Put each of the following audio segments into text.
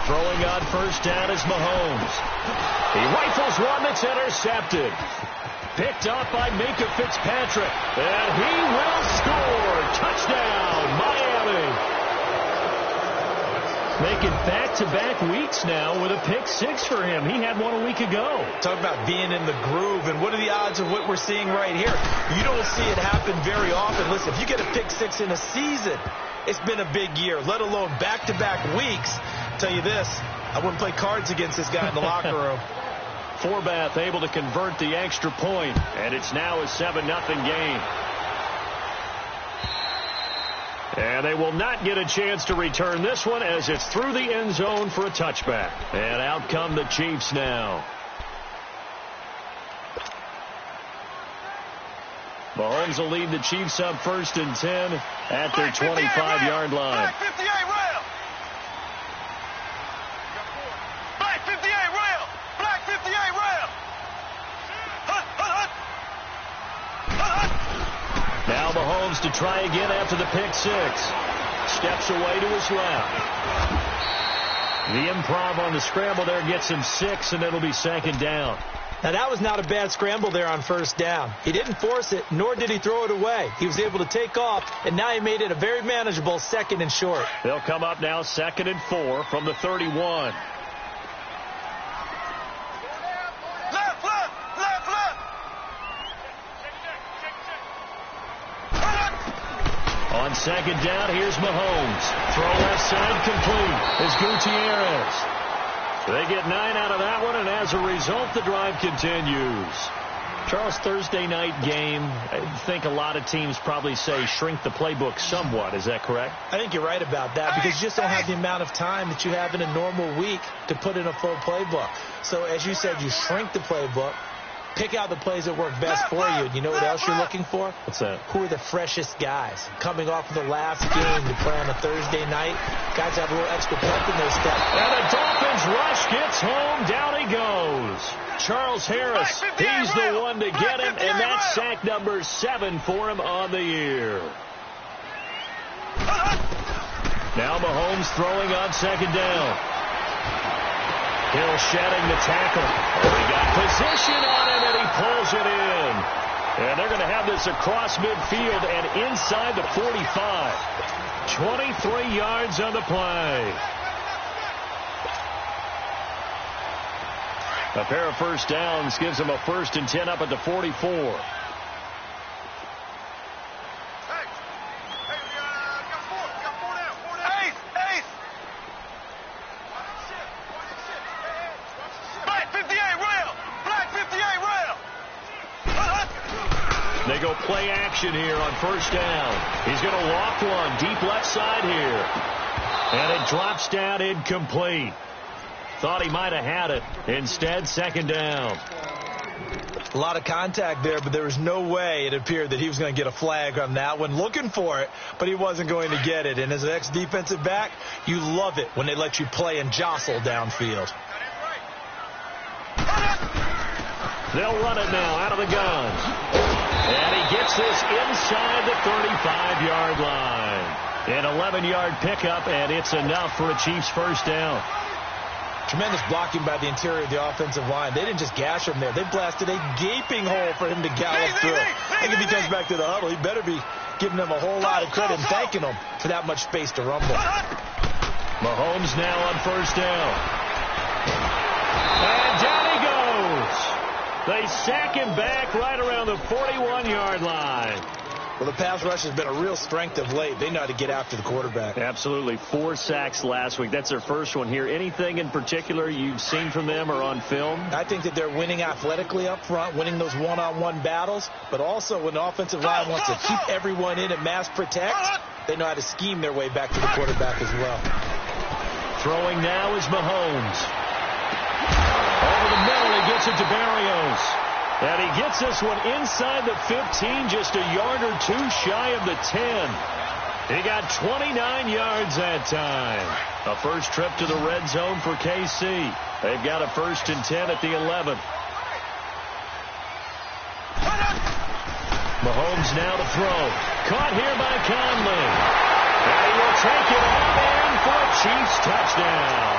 Throwing on first down is Mahomes. He rifles one that's intercepted. Picked up by Minka Fitzpatrick. And he will score. Touchdown, Miami. Making back-to-back weeks now with a pick six for him. He had one a week ago. Talk about being in the groove, and what are the odds of what we're seeing right here? You don't see it happen very often. Listen, if you get a pick six in a season, it's been a big year, let alone back-to-back weeks. I'll tell you this, I wouldn't play cards against this guy in the locker room. Forbath able to convert the extra point, and it's now a 7-0 game. And they will not get a chance to return this one as it's through the end zone for a touchback. And out come the Chiefs now. Mahomes will lead the Chiefs up 1st and 10 at their 25-yard line. Now Mahomes to try again after the pick six. Steps away to his left. The improv on the scramble there gets him 6, and it'll be 2nd down. Now, that was not a bad scramble there on 1st down. He didn't force it, nor did he throw it away. He was able to take off, and now he made it a very manageable 2nd and short. They'll come up now 2nd and 4 from the 31. On 2nd down, here's Mahomes. Throw left side complete is Gutierrez. They get 9 out of that one, and as a result, the drive continues. Charles, Thursday night game, I think a lot of teams probably say shrink the playbook somewhat. Is that correct? I think you're right about that because you just don't have the amount of time that you have in a normal week to put in a full playbook. So, as you said, you shrink the playbook. Pick out the plays that work best for you. And you know what else you're looking for? What's that? Who are the freshest guys? Coming off of the last game to play on a Thursday night. Guys have a little extra pep in their step. And the Dolphins rush gets home. Down he goes. Charles Harris, he's the one to get him. And that's sack number 7 for him on the year. Now Mahomes throwing on 2nd down. Hill shedding the tackle. He got position on him, and he pulls it in. And they're going to have this across midfield and inside the 45. 23 yards on the play. A pair of 1st downs gives him a 1st and 10 up at the 44. They go play action here on 1st down. He's going to loft one deep left side here. And it drops down incomplete. Thought he might have had it. Instead, 2nd down. A lot of contact there, but there was no way it appeared that he was going to get a flag on that one. Looking for it, but he wasn't going to get it. And as an ex-defensive back, you love it when they let you play and jostle downfield. They'll run it now out of the gun. And he gets this inside the 35-yard line. An 11-yard pickup, and it's enough for a Chiefs 1st down. Tremendous blocking by the interior of the offensive line. They didn't just gash him there. They blasted a gaping hole for him to gallop through. I think if he comes back to the huddle, he better be giving them a whole lot of credit and thanking them for that much space to rumble. Mahomes now on 1st down. And down he goes. They sack him back right around the 41-yard line. Well, the pass rush has been a real strength of late. They know how to get after the quarterback. Absolutely. 4 sacks last week. That's their first one here. Anything in particular you've seen from them or on film? I think that they're winning athletically up front, winning those one-on-one battles, but also when the offensive line wants to keep everyone in and mass protect, they know how to scheme their way back to the quarterback as well. Throwing now is Mahomes. Over the middle, he gets it to Barrios. And he gets this one inside the 15, just a yard or 2 shy of the 10. He got 29 yards that time. A first trip to the red zone for KC. They've got a 1st and 10 at the 11. Mahomes now to throw. Caught here by Conley. And he will take it out and for a Chiefs touchdown.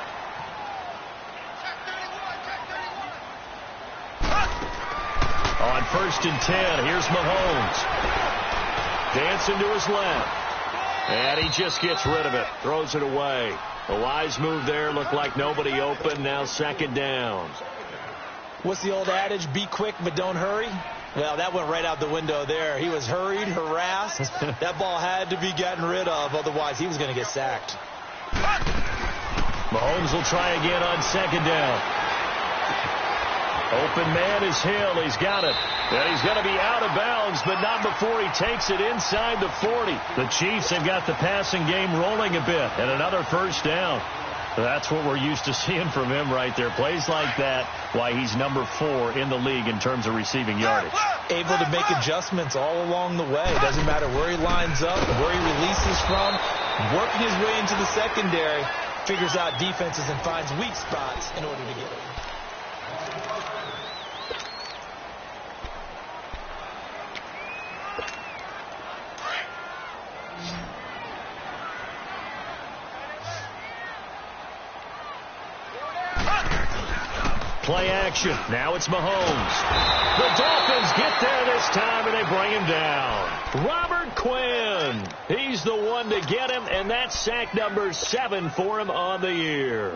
On 1st and 10, here's Mahomes. Dancing to his left. And he just gets rid of it. Throws it away. A wise move there. Looked like nobody open. Now 2nd down. What's the old adage? Be quick, but don't hurry. Well, that went right out the window there. He was hurried, harassed. That ball had to be gotten rid of. Otherwise, he was going to get sacked. Mahomes will try again on 2nd down. Open man is Hill. He's got it. And he's going to be out of bounds, but not before he takes it inside the 40. The Chiefs have got the passing game rolling a bit. And another 1st down. That's what we're used to seeing from him right there. Plays like that, why he's number 4 in the league in terms of receiving yardage. Able to make adjustments all along the way. Doesn't matter where he lines up, where he releases from. Working his way into the secondary. Figures out defenses and finds weak spots in order to get it. Play action. Now it's Mahomes. The Dolphins get there this time, and they bring him down. Robert Quinn. He's the one to get him, and that's sack number 7 for him on the year.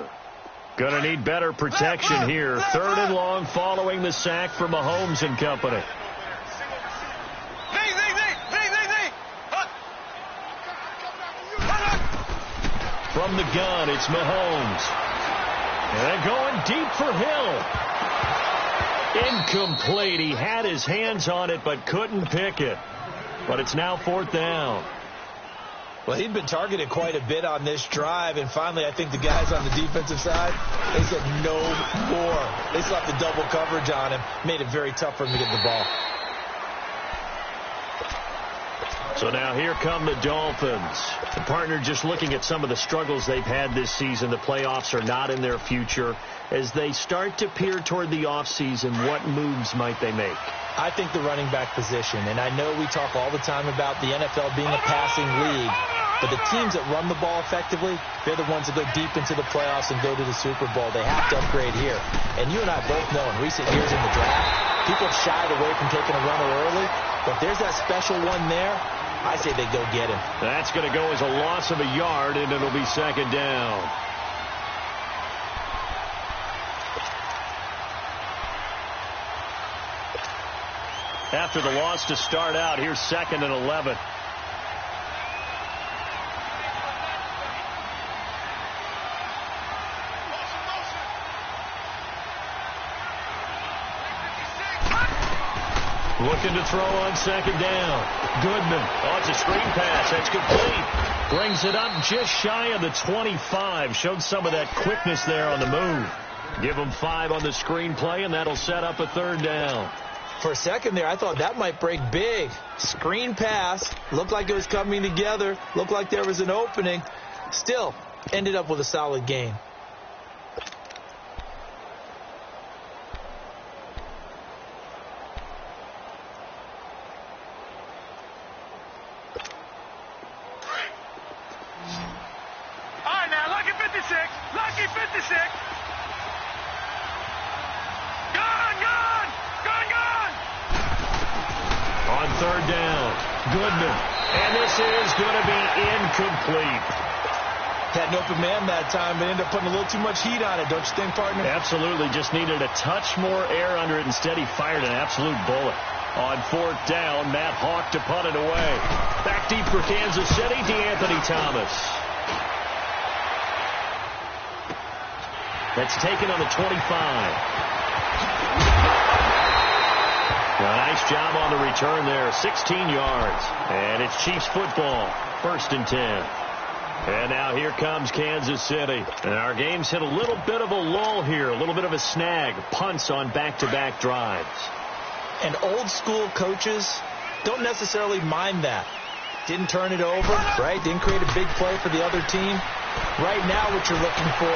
Gonna need better protection here. 3rd and long following the sack for Mahomes and company. From the gun, it's Mahomes. And going deep for Hill. Incomplete. He had his hands on it but couldn't pick it. But it's now 4th down. Well, he'd been targeted quite a bit on this drive, and finally I think the guys on the defensive side, they said no more. They slapped the double coverage on him, made it very tough for him to get the ball. So now here come the Dolphins. The partner, just looking at some of the struggles they've had this season, the playoffs are not in their future. As they start to peer toward the offseason, what moves might they make? I think the running back position, and I know we talk all the time about the NFL being a passing league, but the teams that run the ball effectively, they're the ones that go deep into the playoffs and go to the Super Bowl. They have to upgrade here. And you and I both know in recent years in the draft, people have shied away from taking a runner early, but if there's that special one there, I say they go get him. That's going to go as a loss of a yard, and it'll be 2nd down. After the loss to start out, here's 2nd and 11. Looking to throw on 2nd down. Goodman. Oh, it's a screen pass. That's complete. Brings it up just shy of the 25. Showed some of that quickness there on the move. Give him 5 on the screen play, and that'll set up a 3rd down. For a second there, I thought that might break big. Screen pass. Looked like it was coming together. Looked like there was an opening. Still, ended up with a solid gain. Lucky 56. Gone. On 3rd down, Goodman. And this is going to be incomplete. Had an open man that time, but ended up putting a little too much heat on it, don't you think, partner? Absolutely. Just needed a touch more air under it. Instead, he fired an absolute bullet. On 4th down, Matt Hawk to punt it away. Back deep for Kansas City, DeAnthony Thomas. That's taken on the 25. A nice job on the return there. 16 yards. And it's Chiefs football. 1st and 10. And now here comes Kansas City. And our game's hit a little bit of a lull here. A little bit of a snag. Punts on back-to-back drives. And old school coaches don't necessarily mind that. Didn't turn it over, right? Didn't create a big play for the other team. Right now what you're looking for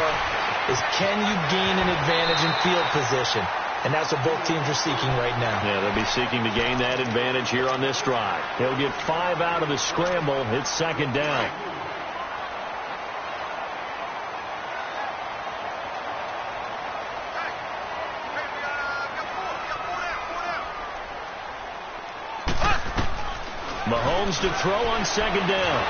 is, can you gain an advantage in field position? And that's what both teams are seeking right now. Yeah, they'll be seeking to gain that advantage here on this drive. They'll get 5 out of the scramble. It's 2nd down. Mahomes to throw on second down.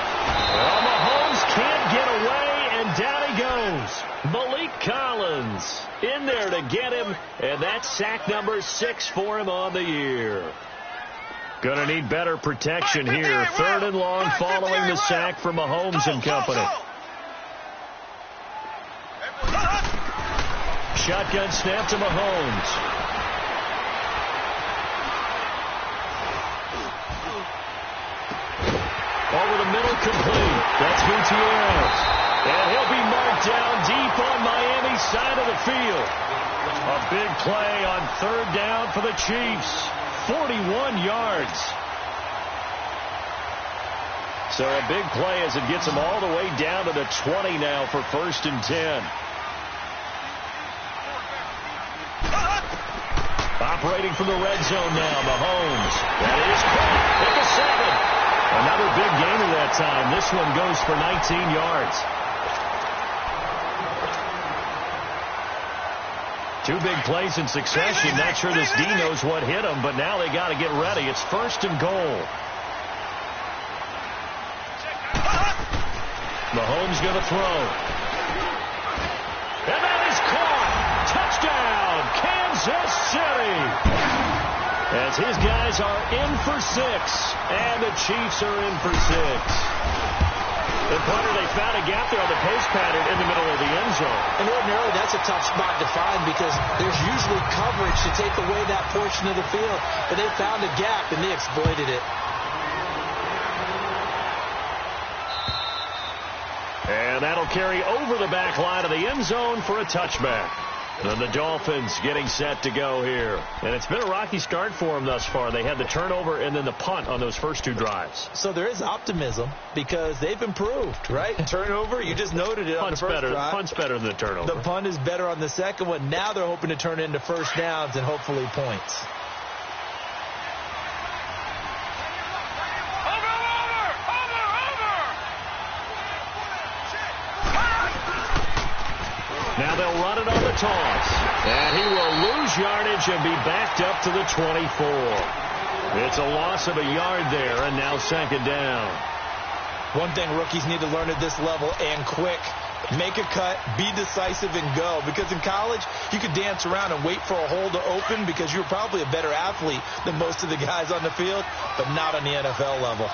Well, Mahomes can't get away, and down he goes. Malik Collins in there to get him, and that's sack number 6 for him on the year. Going to need better protection here. 3rd and long following the sack for Mahomes and company. Shotgun snap to Mahomes. Over the middle, complete. That's Gutierrez. And he'll be marked down deep on Miami's side of the field. A big play on 3rd down for the Chiefs. 41 yards. So a big play as it gets them all the way down to the 20 now for 1st and 10. Operating from the red zone now, Mahomes. That is caught at the 7. Another big gain at that time. This one goes for 19 yards. 2 big plays in succession. Not sure this D knows what hit him, but now they got to get ready. It's 1st and goal. Mahomes going to throw. And that is caught. Touchdown, Kansas City. As his guys are in for 6, and the Chiefs are in for 6. The punter, they found a gap there on the post pattern in the middle of the end zone. And ordinarily, that's a tough spot to find because there's usually coverage to take away that portion of the field. But they found a gap, and they exploited it. And that'll carry over the back line of the end zone for a touchback. And the Dolphins getting set to go here. And it's been a rocky start for them thus far. They had the turnover and then the punt on those first 2 drives. So there is optimism because they've improved, right? Turnover, you just noted it on the first drive. Punt's better than the turnover. The punt is better on the second one. Now they're hoping to turn it into 1st downs and hopefully points. Now they'll run it on the toss. And he will lose yardage and be backed up to the 24. It's a loss of a yard there, and now 2nd down. One thing rookies need to learn at this level, and quick, make a cut, be decisive, and go. Because in college, you could dance around and wait for a hole to open because you're probably a better athlete than most of the guys on the field, but not on the NFL level.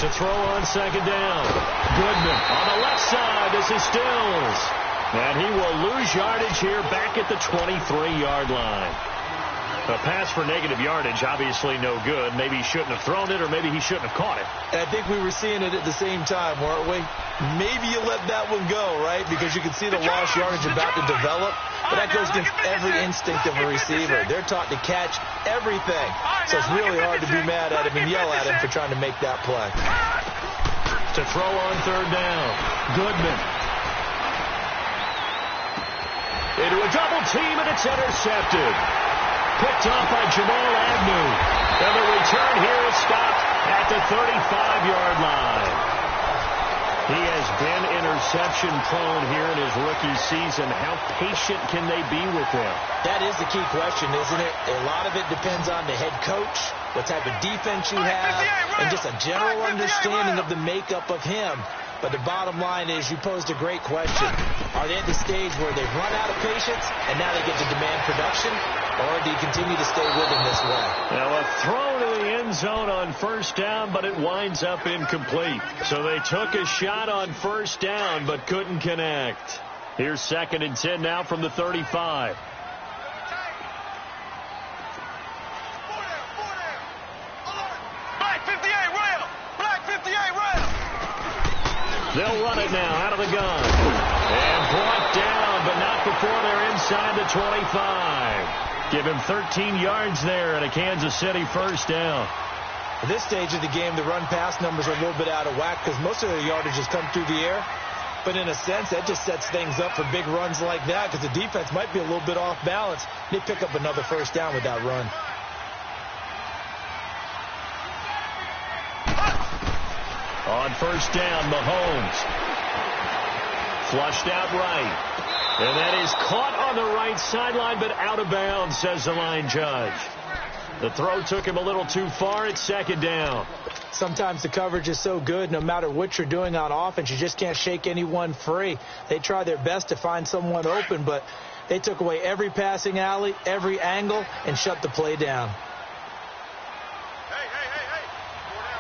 To throw on 2nd down. Goodman on the left side. This is Stills. And he will lose yardage here back at the 23-yard line. A pass for negative yardage, obviously no good. Maybe he shouldn't have thrown it, or maybe he shouldn't have caught it. And I think we were seeing it at the same time, weren't we? Maybe you let that one go, right? Because you can see the lost yardage about to develop. But that goes against every instinct of a receiver. They're taught to catch everything. So it's really hard to be mad at him and yell at him for trying to make that play. To throw on 3rd down. Goodman. Into a double team, and it's intercepted. Picked off by Jamal Agnew. And the return here is stopped at the 35-yard line. He has been interception-prone here in his rookie season. How patient can they be with him? That is the key question, isn't it? A lot of it depends on the head coach, what type of defense you have, and just a general understanding of the makeup of him. But the bottom line is you posed a great question. Are they at the stage where they've run out of patience and now they get to demand production? Or do you continue to stay with him this way? Now a throw to the end zone on 1st down, but it winds up incomplete. So they took a shot on 1st down, but couldn't connect. Here's 2nd and 10 now from the 35. Black 58 rail! Black 58 rail! They'll run it now out of the gun. And brought down, but not before they're inside the 25. Give him 13 yards there and a Kansas City 1st down. At this stage of the game, the run-pass numbers are a little bit out of whack because most of their yardage has come through the air. But in a sense, that just sets things up for big runs like that because the defense might be a little bit off balance. They pick up another 1st down with that run. On 1st down, Mahomes. Flushed out right. And that is caught on the right sideline, but out of bounds, says the line judge. The throw took him a little too far. It's second down. Sometimes the coverage is so good, no matter what you're doing on offense, you just can't shake anyone free. They try their best to find someone open, but they took away every passing alley, every angle, and shut the play down. Hey. Four down.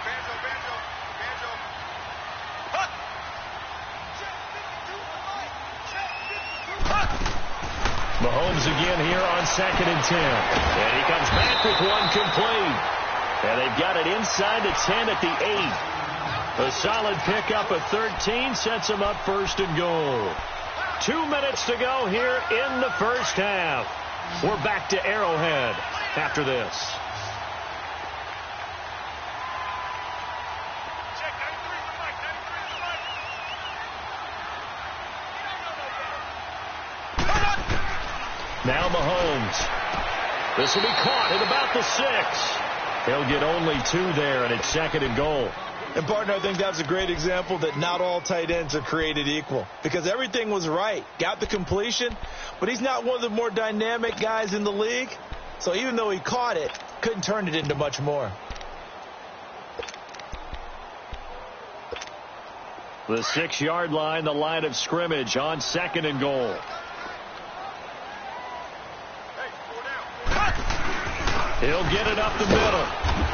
Banjo. Hut! Mahomes again here on 2nd and 10. And he comes back with one complete. And they've got it inside the 10 at the 8. A solid pickup of 13 sets them up 1st and goal. 2 minutes to go here in the first half. We're back to Arrowhead after this. Check 93 for Mike. 93 for Mike. Now Mahomes. This will be caught at about the 6. He'll get only 2 there, and it's 2nd and goal. And, partner, I think that's a great example that not all tight ends are created equal, because everything was right. Got the completion, but he's not one of the more dynamic guys in the league. So even though he caught it, couldn't turn it into much more. The 6-yard line, the line of scrimmage on 2nd and goal. He'll get it up the middle.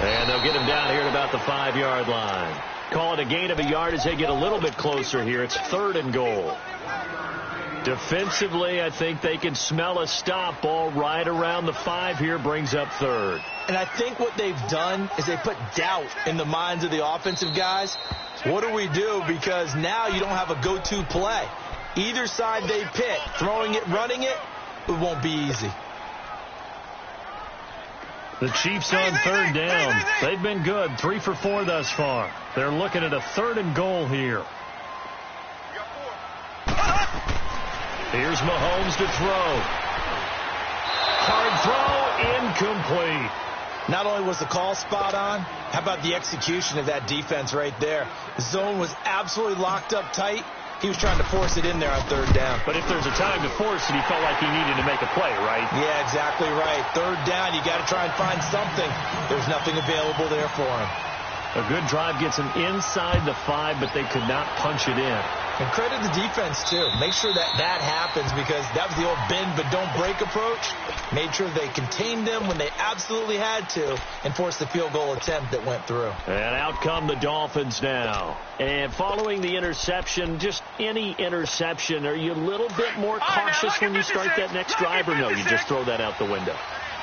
And they'll get him down here at about the 5-yard line. Call it a gain of a yard as they get a little bit closer here. It's 3rd and goal. Defensively, I think they can smell a stop ball right around the 5 here, brings up 3rd. And I think what they've done is they put doubt in the minds of the offensive guys. What do we do? Because now you don't have a go-to play. Either side they pick, throwing it, running it, it won't be easy. The Chiefs on 3rd down. They've been good, 3 for 4 thus far. They're looking at a 3rd and goal here. Here's Mahomes to throw. Hard throw, incomplete. Not only was the call spot on, how about the execution of that defense right there? The zone was absolutely locked up tight. He was trying to force it in there on 3rd down. But if there's a time to force it, he felt like he needed to make a play, right? Yeah, exactly right. 3rd down, you got to try and find something. There's nothing available there for him. A good drive gets him inside the 5, but they could not punch it in. And credit the defense, too. Make sure that happens, because that was the old bend but don't break approach. Made sure they contained them when they absolutely had to and forced the field goal attempt that went through. And out come the Dolphins now. And following the interception, just any interception, are you a little bit more cautious when you start that next drive, or no, you just throw that out the window?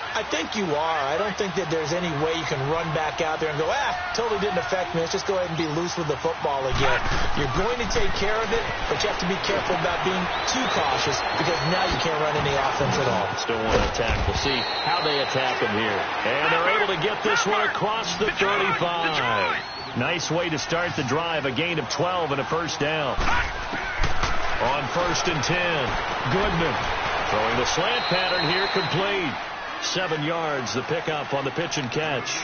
I think you are. I don't think that there's any way you can run back out there and go, totally didn't affect me. Let's just go ahead and be loose with the football again. You're going to take care of it, but you have to be careful about being too cautious, because now you can't run any offense at all. Still want to attack. We'll see how they attack him here. And they're able to get this one across the 35. Nice way to start the drive. A gain of 12 and a 1st down. On 1st and 10, Goodman throwing the slant pattern here, complete. 7 yards, the pickup on the pitch and catch.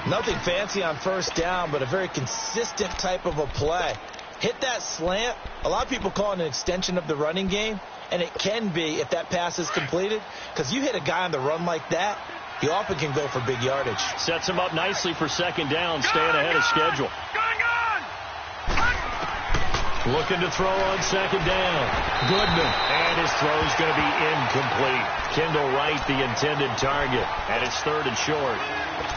Nothing fancy on 1st down, but a very consistent type of a play. Hit that slant. A lot of people call it an extension of the running game, and it can be if that pass is completed, because you hit a guy on the run like that, he often can go for big yardage. Sets him up nicely for 2nd down, staying ahead of schedule. Looking to throw on 2nd down. Goodman. And his throw's going to be incomplete. Kendall Wright, the intended target. And it's 3rd and short.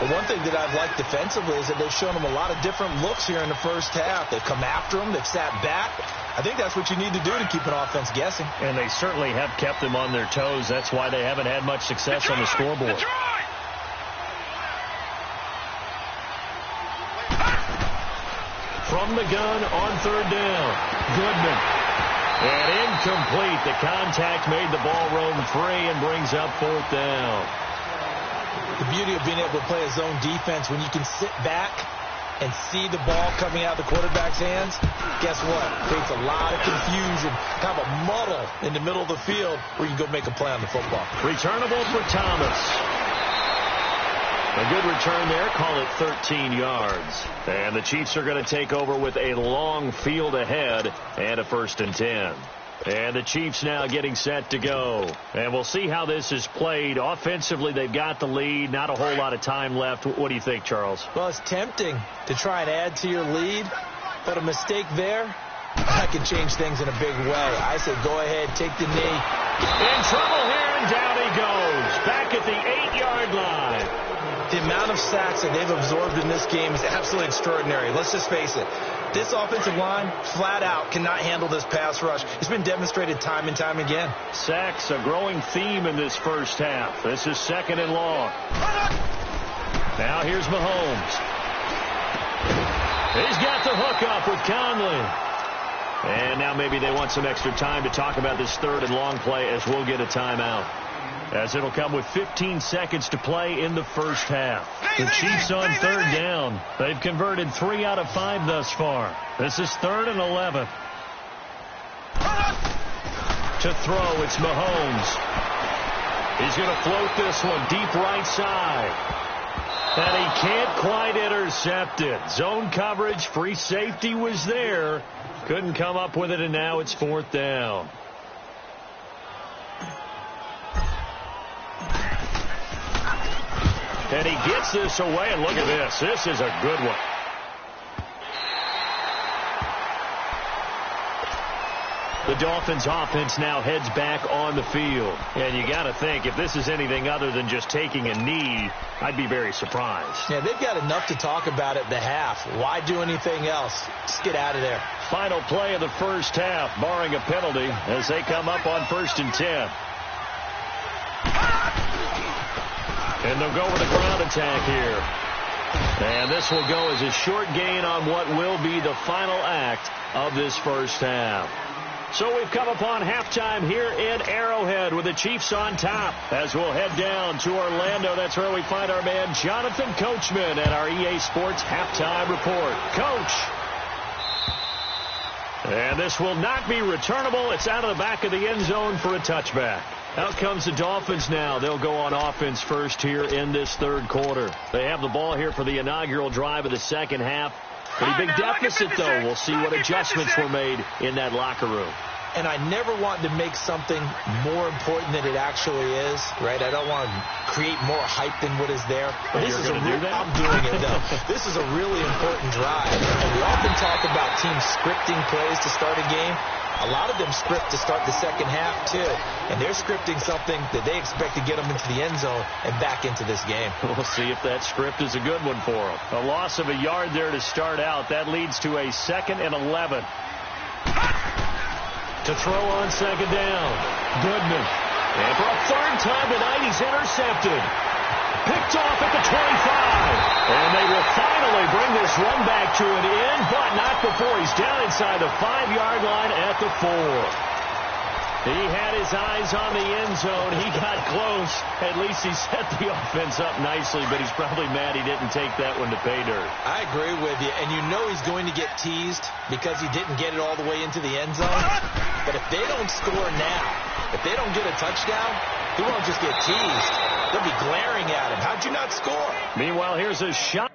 Well, one thing that I've liked defensively is that they've shown him a lot of different looks here in the first half. They've come after him. They've sat back. I think that's what you need to do to keep an offense guessing. And they certainly have kept them on their toes. That's why they haven't had much success on the scoreboard. From the gun on 3rd down. Goodman. And incomplete. The contact made the ball roam free and brings up 4th down. The beauty of being able to play a zone defense, when you can sit back and see the ball coming out of the quarterback's hands, guess what? Creates a lot of confusion, kind of a muddle in the middle of the field where you can go make a play on the football. Returnable for Thomas. A good return there. Call it 13 yards. And the Chiefs are going to take over with a long field ahead and a 1st and 10. And the Chiefs now getting set to go. And we'll see how this is played. Offensively, they've got the lead. Not a whole lot of time left. What do you think, Charles? Well, it's tempting to try and add to your lead, but a mistake there, that can change things in a big way. I say go ahead, take the knee. In trouble here, and down he goes. Back at the 8-yard line. The amount of sacks that they've absorbed in this game is absolutely extraordinary. Let's just face it. This offensive line, flat out, cannot handle this pass rush. It's been demonstrated time and time again. Sacks, a growing theme in this first half. This is 2nd and long. Now here's Mahomes. He's got the hook up with Conley. And now maybe they want some extra time to talk about this 3rd and long play as we'll get a timeout. As it'll come with 15 seconds to play in the first half. The Chiefs on 3rd down. They've converted 3 out of 5 thus far. This is 3rd and 11. To throw, it's Mahomes. He's going to float this one deep right side. And he can't quite intercept it. Zone coverage, free safety was there. Couldn't come up with it, and now it's 4th down. And he gets this away, and look at this. This is a good one. The Dolphins offense now heads back on the field. And you got to think, if this is anything other than just taking a knee, I'd be very surprised. Yeah, they've got enough to talk about at the half. Why do anything else? Just get out of there. Final play of the first half, barring a penalty, as they come up on 1st and 10. And they'll go with a ground attack here. And this will go as a short gain on what will be the final act of this first half. So we've come upon halftime here in Arrowhead with the Chiefs on top. As we'll head down to Orlando, that's where we find our man Jonathan Coachman at our EA Sports Halftime Report. Coach. And this will not be returnable. It's out of the back of the end zone for a touchback. Out comes the Dolphins now. They'll go on offense first here in this 3rd quarter. They have the ball here for the inaugural drive of the second half. Pretty big deficit, though. We'll see what adjustments were made in that locker room. And I never want to make something more important than it actually is, right? I don't want to create more hype than what is there. But this is I'm doing it, though. This is a really important drive. And we often talk about teams scripting plays to start a game. A lot of them script to start the second half, too. And they're scripting something that they expect to get them into the end zone and back into this game. We'll see if that script is a good one for them. A loss of a yard there to start out. That leads to a 2nd and 11. To throw on 2nd down. Goodman. And for a 3rd time tonight, he's intercepted. Picked off at the 25. And they will finally bring this run back to an end, but not before he's down inside the 5-yard line at the 4. He had his eyes on the end zone. He got close. At least he set the offense up nicely, but he's probably mad he didn't take that one to pay dirt. I agree with you, and you know he's going to get teased because he didn't get it all the way into the end zone. But if they don't score now, if they don't get a touchdown, he won't just get teased. They'll be glaring at him. How'd you not score? Meanwhile, here's a shot.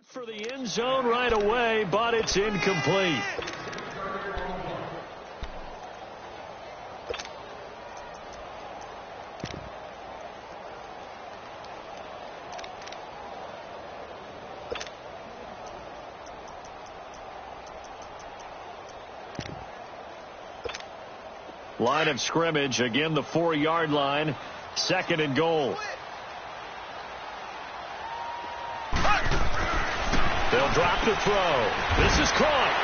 For the end zone right away, but it's incomplete. Line of scrimmage, again the 4-yard line, 2nd and goal. They'll drop the throw. This is caught.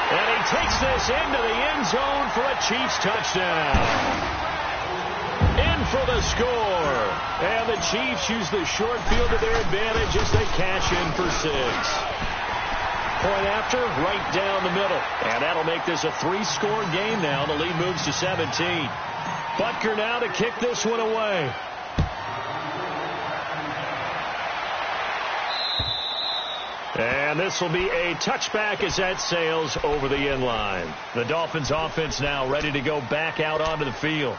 And he takes this into the end zone for a Chiefs touchdown. In for the score. And the Chiefs use the short field to their advantage as they cash in for 6. Point after, right down the middle. And that'll make this a 3-score game now. The lead moves to 17. Butker now to kick this one away. And And this will be a touchback as that sails over the end line. The Dolphins offense now ready to go back out onto the field.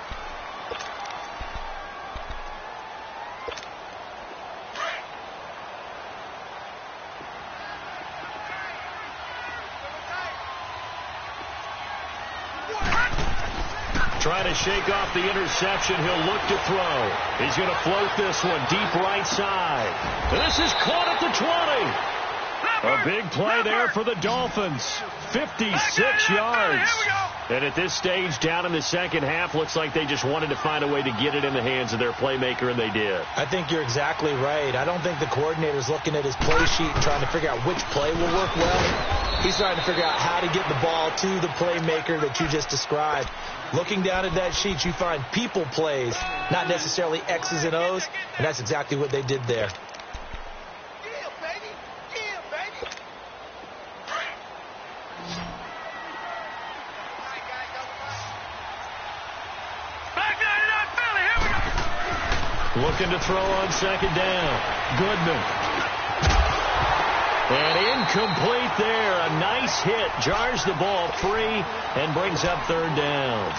Trying to shake off the interception. He'll look to throw. He's going to float this one deep right side. This is caught at the 20. A big play there for the Dolphins. 56 yards. And at this stage, down in the second half, looks like they just wanted to find a way to get it in the hands of their playmaker, and they did. I think you're exactly right. I don't think the coordinator's looking at his play sheet and trying to figure out which play will work well. He's trying to figure out how to get the ball to the playmaker that you just described. Looking down at that sheet, you find people plays, not necessarily X's and O's, and that's exactly what they did there. Looking to throw on second down. Goodman. And incomplete there. A nice hit. Jars the ball free and brings up third down.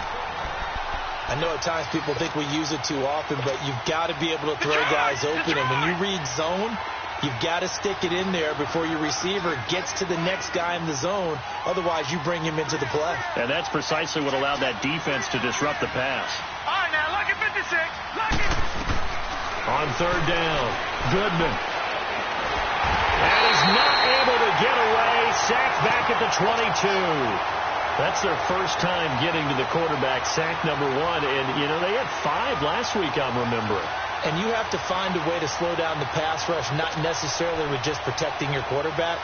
I know at times people think we use it too often, but you've got to be able to throw guys open. And when you read zone, you've got to stick it in there before your receiver gets to the next guy in the zone. Otherwise, you bring him into the play. And that's precisely what allowed that defense to disrupt the pass. All right, now, look at 56. Look at. On third down, Goodman. And he's not able to get away. Sacked back at the 22. That's their first time getting to the quarterback, sack number 1. And, you know, they had 5 last week, I'm remembering. And you have to find a way to slow down the pass rush, not necessarily with just protecting your quarterback,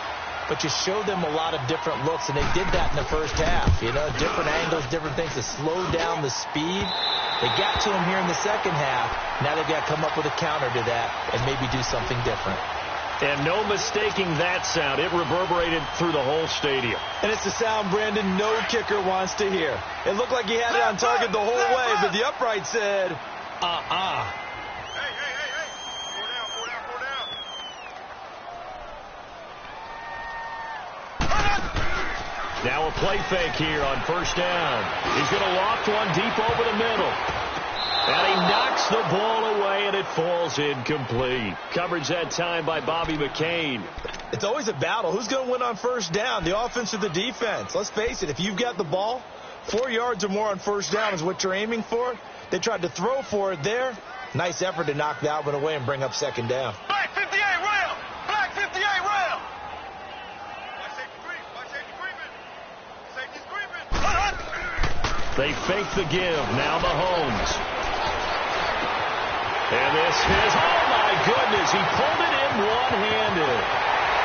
but you show them a lot of different looks, and they did that in the first half. You know, different angles, different things to slow down the speed. They got to him here in the second half. Now they've got to come up with a counter to that and maybe do something different. And no mistaking that sound. It reverberated through the whole stadium. And it's the sound, Brandon, no kicker wants to hear. It looked like he had it on target the whole way, but the upright said, Hey. Now a play fake here on first down. He's going to loft one deep over the middle. And he knocks the ball away, and it falls incomplete. Coverage that time by Bobby McCain. It's always a battle. Who's going to win on first down, the offense or the defense? Let's face it, if you've got the ball, 4 yards or more on first down is what you're aiming for. They tried to throw for it there. Nice effort to knock that one away and bring up second down. Black 58 rail. Black 58 rail. They fake the give. Now Mahomes. And this is, oh my goodness, he pulled it in one-handed.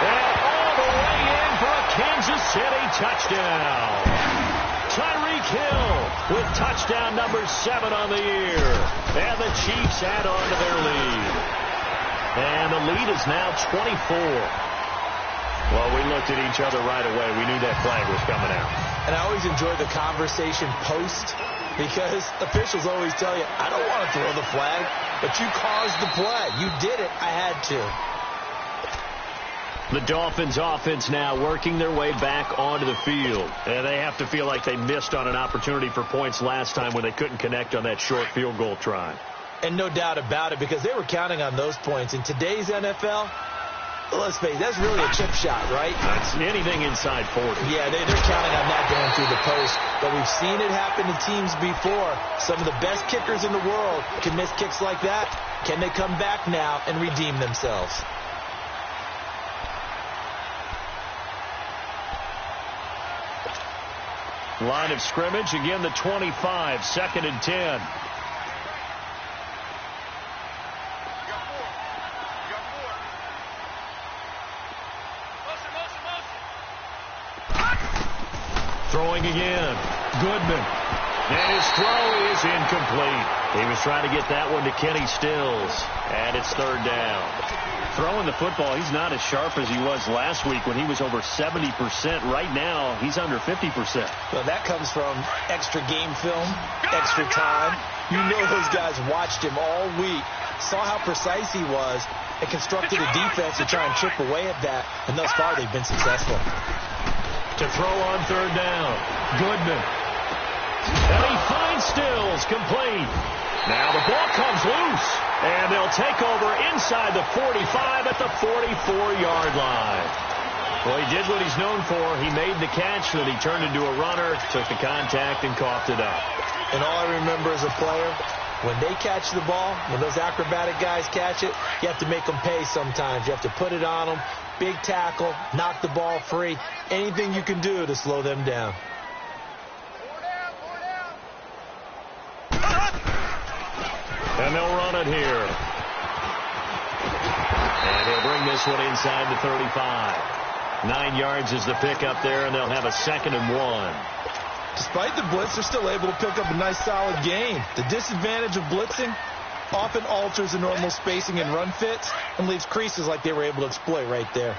And all the way in for a Kansas City touchdown. Tyreek Hill with touchdown number 7 on the year. And the Chiefs add on to their lead. And the lead is now 24. Well, we looked at each other right away. We knew that flag was coming out. And I always enjoy the conversation post because officials always tell you, I don't want to throw the flag, but you caused the play. You did it. I had to. The Dolphins offense now working their way back onto the field. And they have to feel like they missed on an opportunity for points last time when they couldn't connect on that short field goal try. And no doubt about it, because they were counting on those points. In today's NFL, let's face it, that's really a chip shot, right? That's anything inside 40. Yeah, they're counting on that going through the post. But we've seen it happen to teams before. Some of the best kickers in the world can miss kicks like that. Can they come back now and redeem themselves? Line of scrimmage, again the 25, 2nd and 10. Throwing again. Goodman. And his throw is incomplete. He was trying to get that one to Kenny Stills. And it's third down. Throwing the football, he's not as sharp as he was last week when he was over 70%. Right now, he's under 50%. Well, that comes from extra game film, extra time. You know those guys watched him all week, saw how precise he was, and constructed a defense to try and chip away at that. And thus far, they've been successful. To throw on third down, Goodman. And he finds Stills, complete. Now the ball comes loose, and they'll take over inside the 45 at the 44-yard line. Well, he did what he's known for. He made the catch, then he turned into a runner, took the contact, and coughed it up. And all I remember as a player, when they catch the ball, when those acrobatic guys catch it, you have to make them pay sometimes. You have to put it on them, big tackle, knock the ball free, anything you can do to slow them down. And they'll run it here. And he'll bring this one inside the 35. 9 yards is the pickup there, and they'll have a 2nd and 1. Despite the blitz, they're still able to pick up a nice, solid gain. The disadvantage of blitzing often alters the normal spacing and run fits and leaves creases like they were able to exploit right there.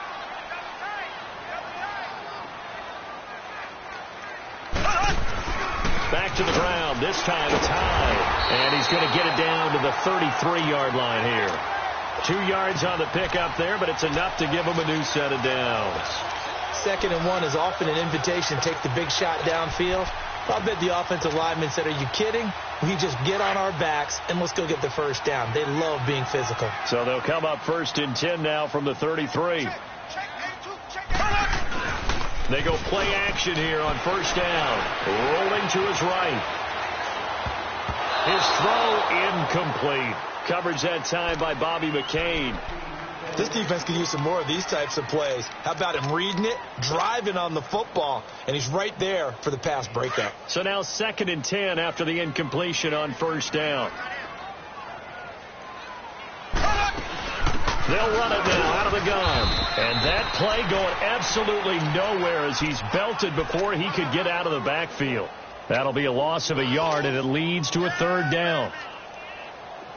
Back to the ground. This time it's high. And he's going to get it down to the 33-yard line here. 2 yards on the pickup there, but it's enough to give him a new set of downs. 2nd and 1 is often an invitation. Take the big shot downfield. I bet the offensive lineman said, are you kidding? We just get on our backs and let's go get the first down. They love being physical. So they'll come up 1st and 10 now from the 33. They go play action here on 1st down. Rolling to his right. His throw incomplete. Coverage that time by Bobby McCain. This defense could use some more of these types of plays. How about him reading it, driving on the football, and he's right there for the pass breakup. So now 2nd and 10 after the incompletion on 1st down. They'll run it now out of the gun. And that play going absolutely nowhere as he's belted before he could get out of the backfield. That'll be a loss of a yard, and it leads to a 3rd down.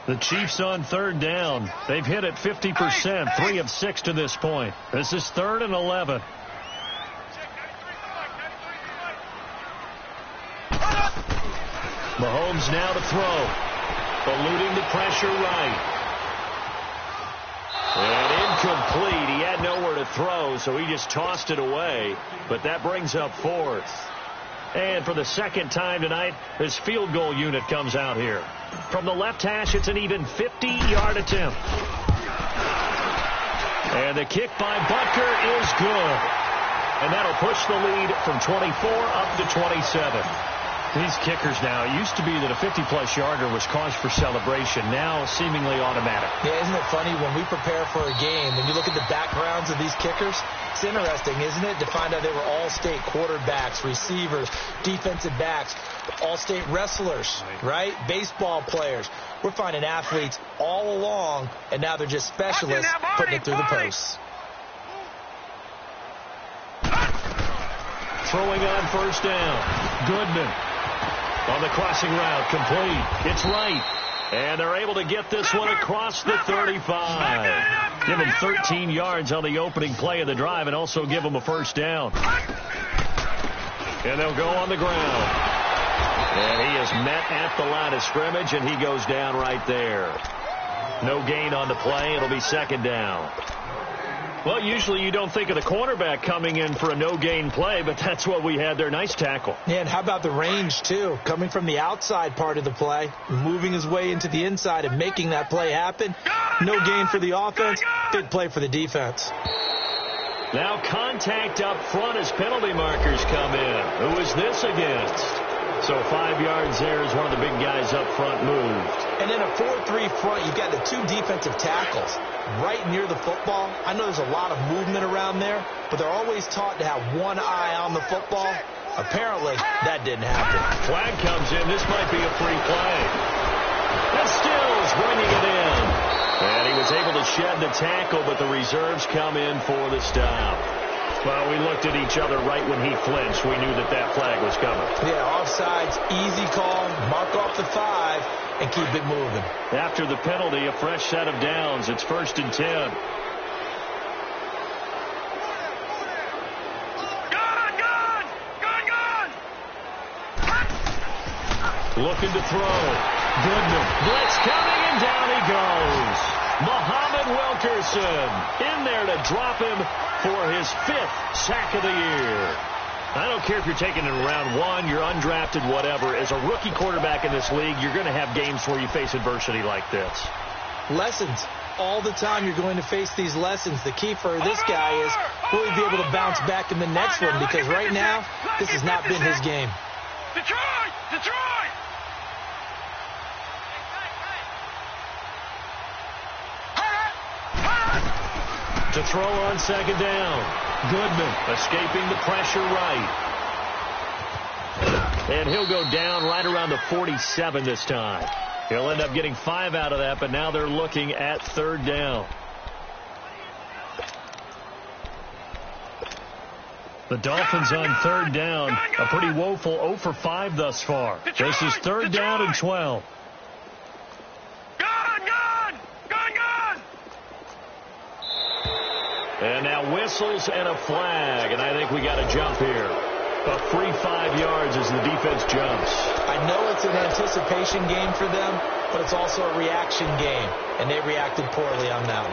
The Chiefs on 3rd down. They've hit it 50%, 3 of 6 to this point. This is 3rd and 11. Mahomes now to throw. Eluding the pressure right. And incomplete. He had nowhere to throw, so he just tossed it away. But that brings up 4th. And for the 2nd time tonight, this field goal unit comes out here. From the left hash, it's an even 50-yard attempt. And the kick by Butker is good. And that'll push the lead from 24 up to 27. These kickers now, it used to be that a 50-plus yarder was cause for celebration. Now seemingly automatic. Yeah, isn't it funny when we prepare for a game, when you look at the backgrounds of these kickers, it's interesting, isn't it, to find out they were all-state quarterbacks, receivers, defensive backs, all-state wrestlers, right? Baseball players. We're finding athletes all along, and now they're just specialists putting it through the posts. Throwing on 1st down. Goodman. On the crossing route, complete. It's right. And they're able to get this one across the 35. Give him 13 yards on the opening play of the drive and also give him a 1st down. And they'll go on the ground. And he is met at the line of scrimmage, and he goes down right there. No gain on the play. It'll be 2nd down. Well, usually you don't think of the cornerback coming in for a no-gain play, but that's what we had there. Nice tackle. Yeah, and how about the range, too? Coming from the outside part of the play, moving his way into the inside and making that play happen. No gain for the offense, big play for the defense. Now contact up front as penalty markers come in. Who is this against? So 5 yards there as one of the big guys up front moved. And in a 4-3 front, you've got the 2 defensive tackles right near the football. I know there's a lot of movement around there, but they're always taught to have one eye on the football. Apparently, that didn't happen. Flag comes in. This might be a free play. And Stills bringing it in. And he was able to shed the tackle, but the reserves come in for the stop. Well, we looked at each other right when he flinched. We knew that that flag was coming. Yeah, offsides, easy call, mark off the 5, and keep it moving. After the penalty, a fresh set of downs. It's 1st and 10. Looking to throw. Goodman. Blitz coming, and down he goes. Muhammad Wilkerson in there to drop him for his 5th sack of the year. I don't care if you're taking it in round 1, you're undrafted, whatever. As a rookie quarterback in this league, you're going to have games where you face adversity like this. Lessons. All the time you're going to face these lessons. The key for this guy is will he be able to bounce back in the next one, because right now, this has not been his game. Detroit! Detroit! To throw on second down. Goodman escaping the pressure right. And he'll go down right around the 47 this time. He'll end up getting 5 out of that, but now they're looking at 3rd down. The Dolphins on 3rd down, a pretty woeful 0 for 5 thus far. This is 3rd down and 12. And now whistles and a flag, and I think we got a jump here. A free 5 yards as the defense jumps. I know it's an anticipation game for them, but it's also a reaction game, and they reacted poorly on that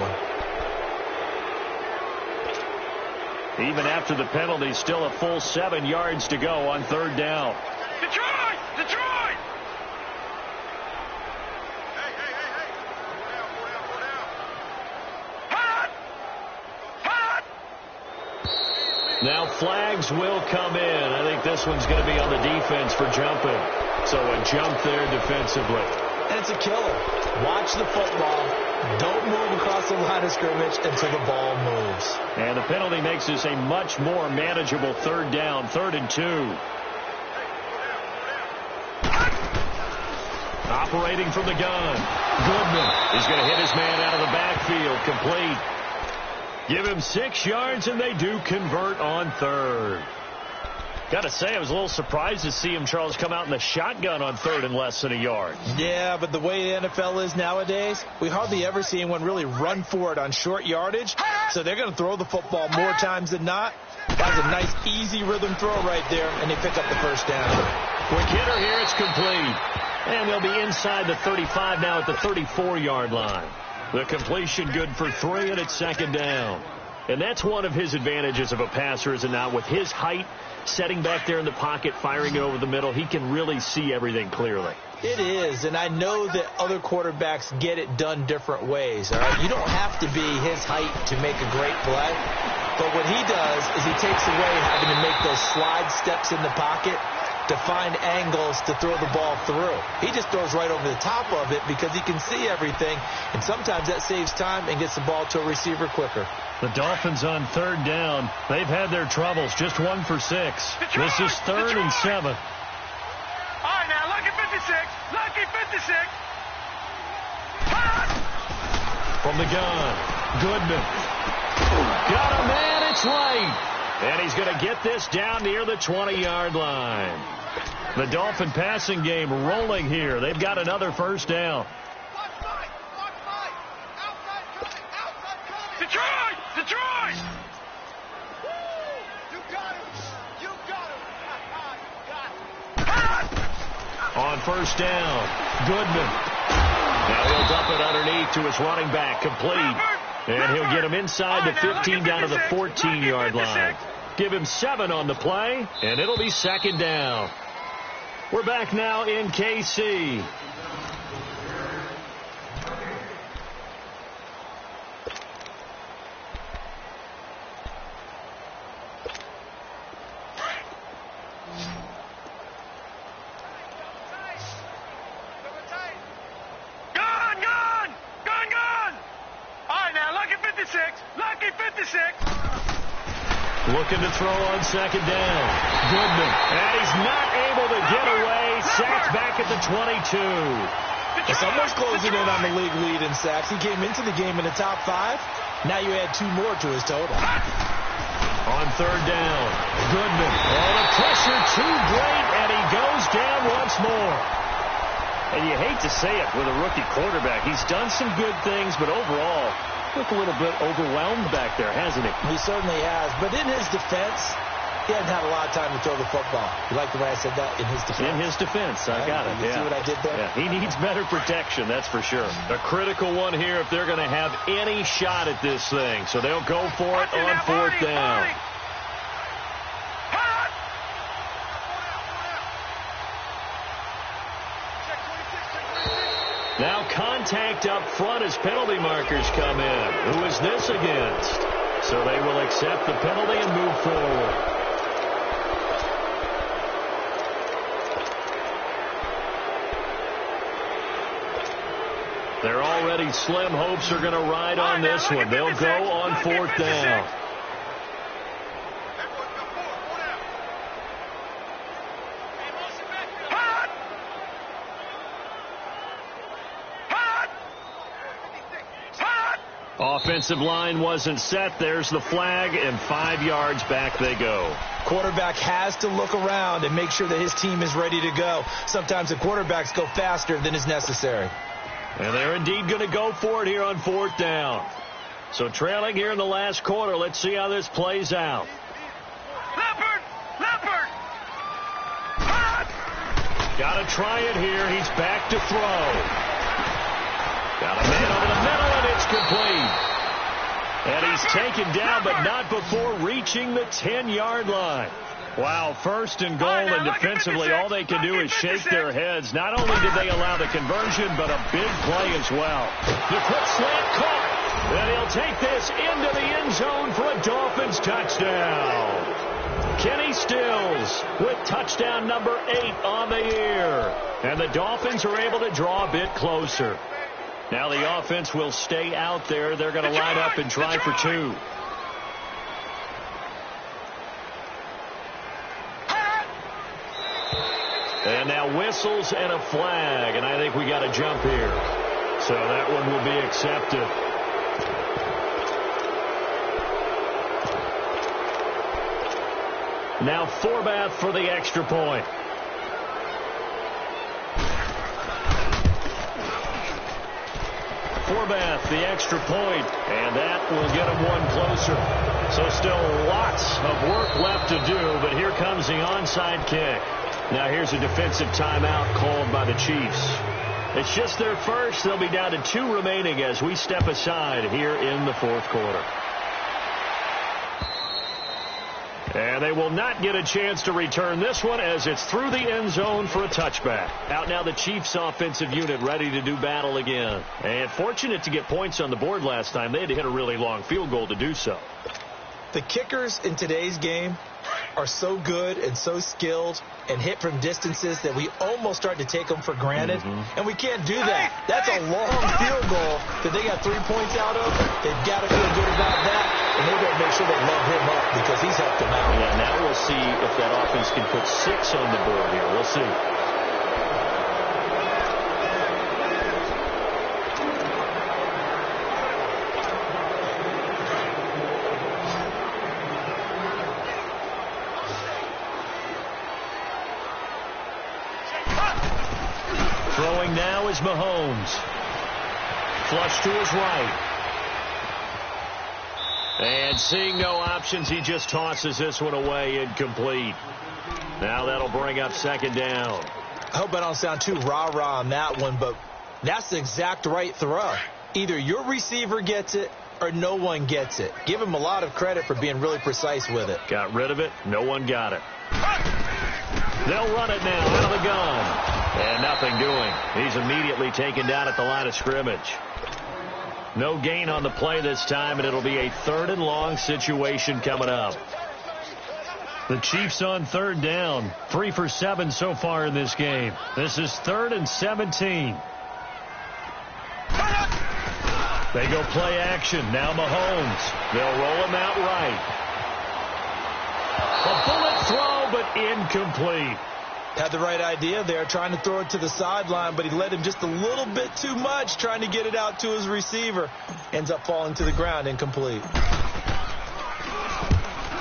one. Even after the penalty, still a full 7 yards to go on 3rd down. Detroit! Detroit! Now flags will come in. I think this one's going to be on the defense for jumping. So a jump there defensively. And it's a killer. Watch the football. Don't move across the line of scrimmage until the ball moves. And the penalty makes this a much more manageable 3rd down, 3rd and 2. Operating from the gun. Goodman is going to hit his man out of the backfield. Complete. Give him 6 yards, and they do convert on 3rd. Got to say, I was a little surprised to see him, Charles, come out in the shotgun on 3rd and less than a yard. Yeah, but the way the NFL is nowadays, we hardly ever see anyone really run for it on short yardage. So they're going to throw the football more times than not. That was a nice, easy rhythm throw right there, and they pick up the 1st down. Quick hitter here, it's complete. And they'll be inside the 35 now at the 34-yard line. The completion good for 3, and it's 2nd down. And that's one of his advantages of a passer, is it not? With his height, setting back there in the pocket, firing it over the middle, he can really see everything clearly. It is, and I know that other quarterbacks get it done different ways, all right? You don't have to be his height to make a great play. But what he does is he takes away having to make those slide steps in the pocket to find angles to throw the ball through. He just throws right over the top of it because he can see everything, and sometimes that saves time and gets the ball to a receiver quicker. The Dolphins on 3rd down. They've had their troubles, just 1 for 6. This is 3rd and 7. All right, now, lucky 56. Lucky 56. From the gun, Goodman. Got a man, it's late. And he's going to get this down near the 20-yard line. The Dolphin passing game rolling here. They've got another 1st down. Detroit! Detroit! You got him! You got him! On 1st down, Goodman. Now he'll dump it underneath to his running back, complete. And he'll get him inside the 15 down to the 14-yard line. Give him 7 on the play, and it'll be 2nd down. We're back now in KC. Lucky 56. Looking to throw on 2nd down. Goodman. And he's not able to get away. Sacked back at the 22. It's almost closing in on the league lead in sacks. He came into the game in the top 5. Now you add 2 more to his total. On 3rd down, Goodman. Oh, the pressure too great, and he goes down once more. And you hate to say it with a rookie quarterback. He's done some good things, but overall, looked a little bit overwhelmed back there, hasn't he? He certainly has. But in his defense, He hadn't had a lot of time to throw the football. You like the way I said that? In his defense. In his defense. I got it. You see what I did there? Yeah, he needs better protection, that's for sure. A critical one here if they're going to have any shot at this thing. So they'll go for it on fourth down. Now contact up front as penalty markers come in. Who is this against? So they will accept the penalty and move forward. Their already slim hopes are going to ride on this one. They'll go on fourth down. Offensive line wasn't set. There's the flag, and 5 yards back they go. Quarterback has to look around and make sure that his team is ready to go. Sometimes the quarterbacks go faster than is necessary. And they're indeed going to go for it here on fourth down. So trailing here in the last quarter. Let's see how this plays out. Leopard! Got to try it here. He's back to throw. Got a man over the middle, and it's complete. And he's taken down, but not before reaching the 10-yard line. Wow, first and goal, and defensively all they can do is shake their heads. Not only did they allow the conversion, but a big play as well. The quick slant caught, and he'll take this into the end zone for a Dolphins touchdown. Kenny Stills with touchdown number 8 on the year. And the Dolphins are able to draw a bit closer. Now the offense will stay out there. They're going to line up and try for 2. And now whistles and a flag, and I think we got a jump here. So that one will be accepted. Now Forbath for the extra point. Forbath, the extra point, and that will get him one closer. So still lots of work left to do, but here comes the onside kick. Now here's a defensive timeout called by the Chiefs. It's just their first. They'll be down to 2 remaining as we step aside here in the fourth quarter. And they will not get a chance to return this one as it's through the end zone for a touchback. Out now the Chiefs offensive unit ready to do battle again. And fortunate to get points on the board last time. They had to hit a really long field goal to do so. The kickers in today's game are so good and so skilled and hit from distances that we almost start to take them for granted. And we can't do that. That's a long field goal that they got 3 points out of. They've got to feel good about that. And they've got to make sure they love him up because he's helped them out. Yeah, now we'll see if that offense can put 6 on the board here. We'll see. Throwing now is Mahomes. Flush to his right. And seeing no options, he just tosses this one away, incomplete. Now that'll bring up second down. I hope I don't sound too rah-rah on that one, but that's the exact right throw. Either your receiver gets it or no one gets it. Give him a lot of credit for being really precise with it. Got rid of it. No one got it. They'll run it now out of the gun. And nothing doing. He's immediately taken down at the line of scrimmage. No gain on the play this time, and it'll be a 3rd and long situation coming up. The Chiefs on 3rd down. 3 for 7 so far in this game. This is 3rd and 17. They go play action. Now Mahomes. They'll roll him out right. A bullet throw, but incomplete. Had the right idea there, trying to throw it to the sideline, but he led him just a little bit too much, trying to get it out to his receiver. Ends up falling to the ground, incomplete.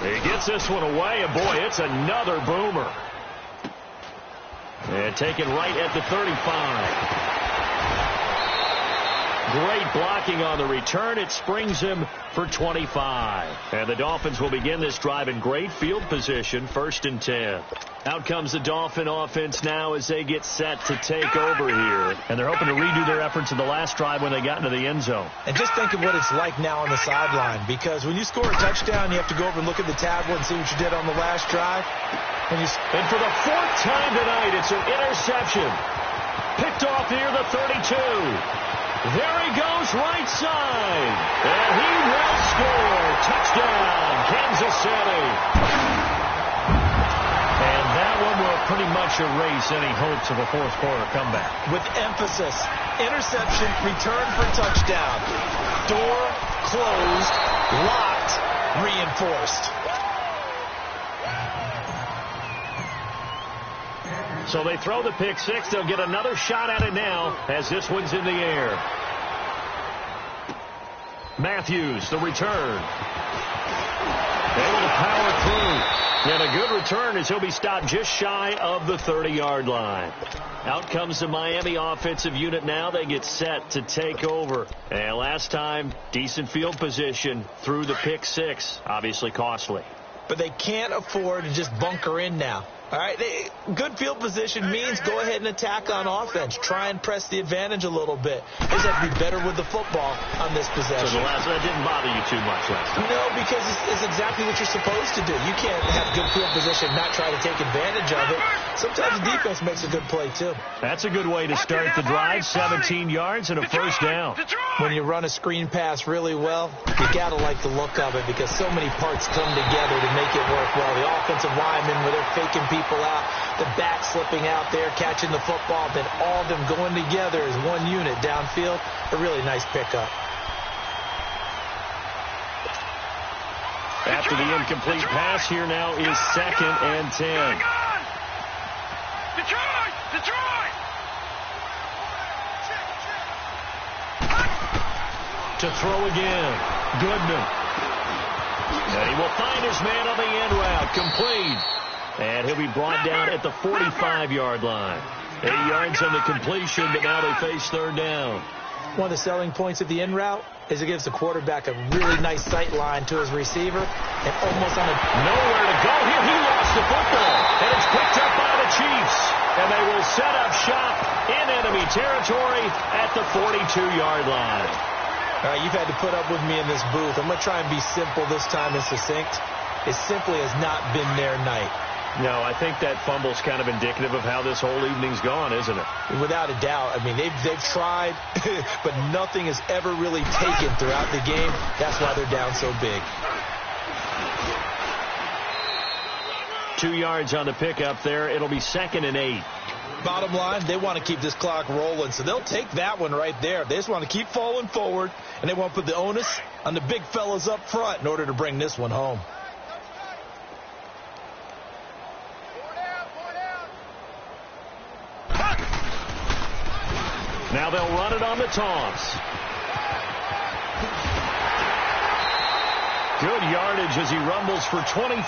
He gets this one away, and boy, it's another boomer. And taken right at the 35. Great blocking on the return. It springs him for 25. And the Dolphins will begin this drive in great field position, 1st and 10. Out comes the Dolphin offense now as they get set to take over here. And they're hoping to redo their efforts in the last drive when they got into the end zone. And just think of what it's like now on the sideline, because when you score a touchdown, you have to go over and look at the tablet and see what you did on the last drive. And for the 4th time tonight, it's an interception. Picked off near the 32. There he goes right side. And he will score. Touchdown, Kansas City. And that one will pretty much erase any hopes of a fourth quarter comeback. With emphasis, interception, return for touchdown. Door closed, locked, reinforced. So they throw the pick six. They'll get another shot at it now as this one's in the air. Matthews, the return. Able to power through. And a good return as he'll be stopped just shy of the 30-yard line. Out comes the Miami offensive unit now. They get set to take over. And last time, decent field position through the pick six. Obviously costly. But they can't afford to just bunker in now. All right, good field position means go ahead and attack on offense. Try and press the advantage a little bit. They just have to be better with the football on this possession. So that didn't bother you too much last time? No, because it's exactly what you're supposed to do. You can't have good field position and not try to take advantage of it. Sometimes the defense makes a good play, too. That's a good way to start the drive. 17 yards and a first down. When you run a screen pass really well, you got to like the look of it because so many parts come together to make it work well. The offensive linemen, where they're faking people out, the back slipping out there, catching the football, then all of them going together as one unit downfield. A really nice pickup. After the incomplete pass, here now is 2nd and 10. Detroit! To throw again. Goodman. And he will find his man on the end route. Complete. And he'll be brought down at the 45-yard line. 8 yards on the completion, but now they face 3rd down. One of the selling points of the in route is it gives the quarterback a really nice sight line to his receiver and almost on a... Nowhere to go here. He lost the football. And it's picked up by the Chiefs. And they will set up shop in enemy territory at the 42-yard line. All right, you've had to put up with me in this booth. I'm going to try and be simple this time and succinct. It simply has not been their night. No, I think that fumble's kind of indicative of how this whole evening's gone, isn't it? Without a doubt. I mean, they've tried, but nothing has ever really taken throughout the game. That's why they're down so big. 2 yards on the pickup there. It'll be 2nd and 8. Bottom line, they want to keep this clock rolling, so they'll take that one right there. They just want to keep falling forward, and they want to put the onus on the big fellas up front in order to bring this one home. Now they'll run it on the toss. Good yardage as he rumbles for 24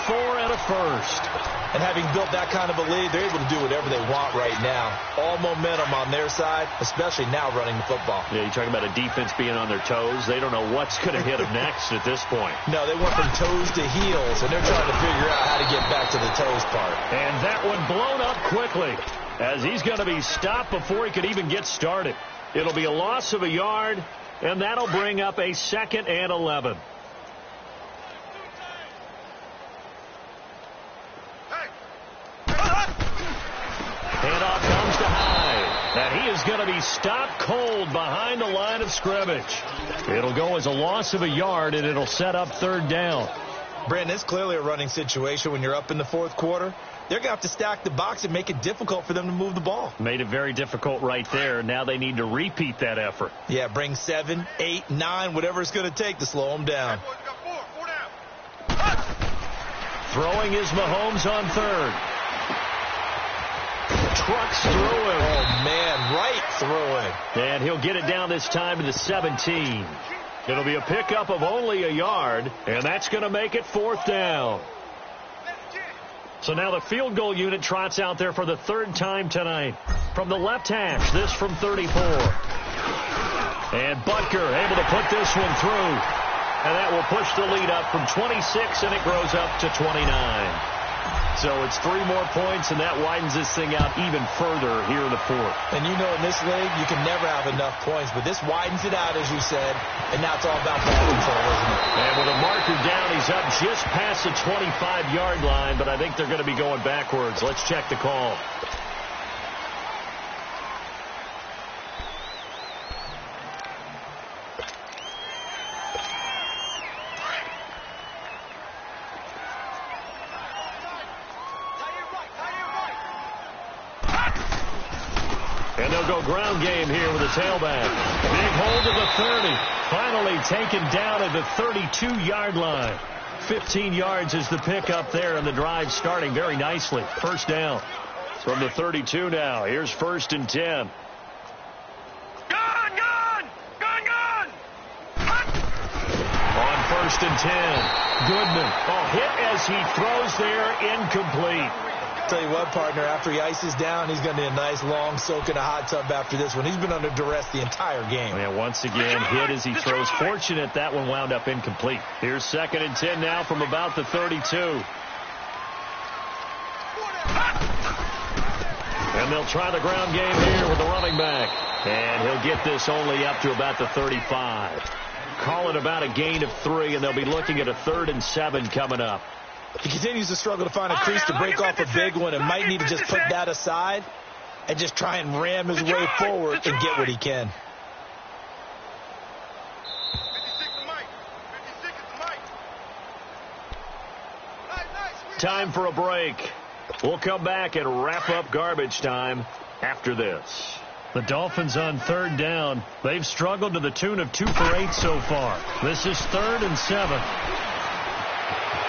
and a first. And having built that kind of a lead, they're able to do whatever they want right now. All momentum on their side, especially now running the football. Yeah, you're talking about a defense being on their toes. They don't know what's going to hit them next at this point. No, they went from toes to heels, and they're trying to figure out how to get back to the toes part. And that one blown up quickly as he's going to be stopped before he could even get started. It'll be a loss of a yard, and that'll bring up a 2nd and 11. Handoff comes to Hyde, and he is going to be stopped cold behind the line of scrimmage. It'll go as a loss of a yard, and it'll set up 3rd down. Brandon, it's clearly a running situation when you're up in the 4th quarter. They're going to have to stack the box and make it difficult for them to move the ball. Made it very difficult right there. Now they need to repeat that effort. Yeah, bring 7, 8, 9, whatever it's going to take to slow them down. Throwing is Mahomes on 3rd. Trucks through him. Oh, man, right through him. And he'll get it down this time to the 17. It'll be a pickup of only a yard, and that's going to make it 4th down. So now the field goal unit trots out there for the 3rd time tonight. From the left hash, this from 34. And Butker able to put this one through. And that will push the lead up from 26, and it grows up to 29. So it's 3 more points, and that widens this thing out even further here in the fourth. And you know in this league, you can never have enough points, but this widens it out, as you said, and now it's all about ball control, isn't it? And with a marker down, he's up just past the 25-yard line, but I think they're going to be going backwards. Let's check the call. And they'll go ground game here with a tailback. Big hold of the 30. Finally taken down at the 32-yard line. 15 yards is the pickup there, and the drive starting very nicely. First down from the 32 now. Here's 1st and 10. On 1st and 10. Goodman. Oh, hit as he throws there, incomplete. Tell you what, partner, after he ices down, he's going to need a nice long soak in a hot tub after this one. He's been under duress the entire game. Yeah, once again, hit as he throws. Fortunate that one wound up incomplete. Here's 2nd and 10 now from about the 32. And they'll try the ground game here with the running back. And he'll get this only up to about the 35. Call it about a gain of 3, and they'll be looking at a 3rd and 7 coming up. He continues to struggle to find a crease to break off a big one and might need to just put that aside and just try and ram his way forward and get what he can. 56 Time for a break. We'll come back and wrap up garbage time after this. The Dolphins on 3rd down. They've struggled to the tune of 2 for 8 so far. This is 3rd and 7.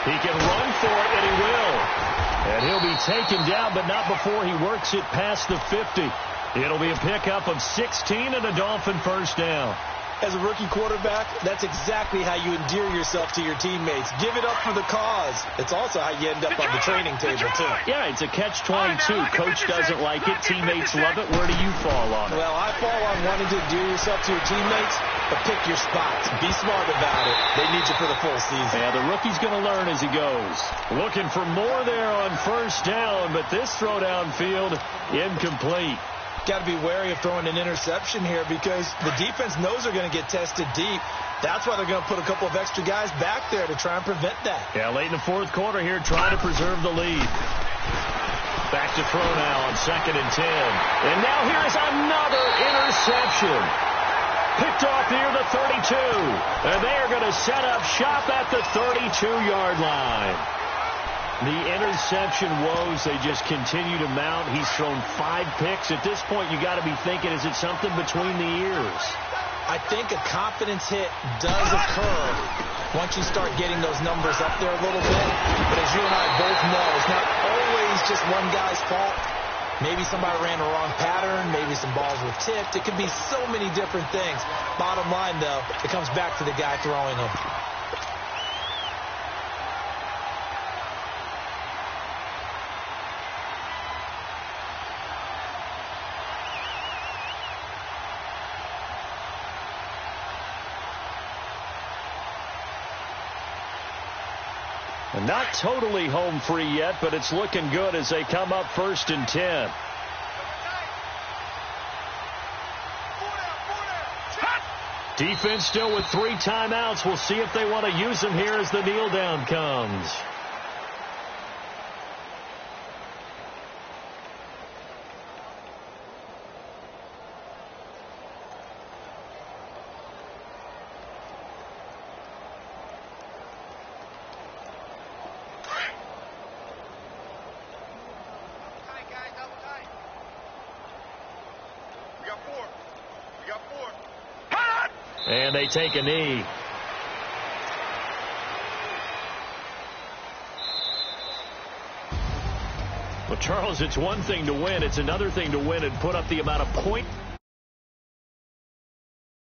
He can run for it, and he will. And he'll be taken down, but not before he works it past the 50. It'll be a pickup of 16 and a Dolphin first down. As a rookie quarterback, that's exactly how you endear yourself to your teammates. Give it up for the cause. It's also how you end up on the training table, too. Yeah, it's a catch-22. Coach doesn't like it. Teammates love it. Where do you fall on it? Well, I fall on wanting to endear yourself to your teammates, but pick your spots. Be smart about it. They need you for the full season. Yeah, the rookie's going to learn as he goes. Looking for more there on first down, but this throw downfield, incomplete. Got to be wary of throwing an interception here because the defense knows they're going to get tested deep. That's why they're going to put a couple of extra guys back there to try and prevent that. Yeah, late in the 4th quarter here, trying to preserve the lead. Back to throw now on 2nd and 10. And now here's another interception. Picked off near the 32. And they are going to set up shop at the 32-yard line. The interception woes, they just continue to mount. He's thrown 5 picks. At this point, you got to be thinking, is it something between the ears? I think a confidence hit does occur once you start getting those numbers up there a little bit. But as you and I both know, it's not always just one guy's fault. Maybe somebody ran a wrong pattern. Maybe some balls were tipped. It could be so many different things. Bottom line, though, it comes back to the guy throwing them. And not totally home free yet, but it's looking good as they come up 1st and 10. Defense still with 3 timeouts. We'll see if they want to use them here as the kneel down comes. And they take a knee. Well, Charles, it's one thing to win. It's another thing to win and put up the amount of point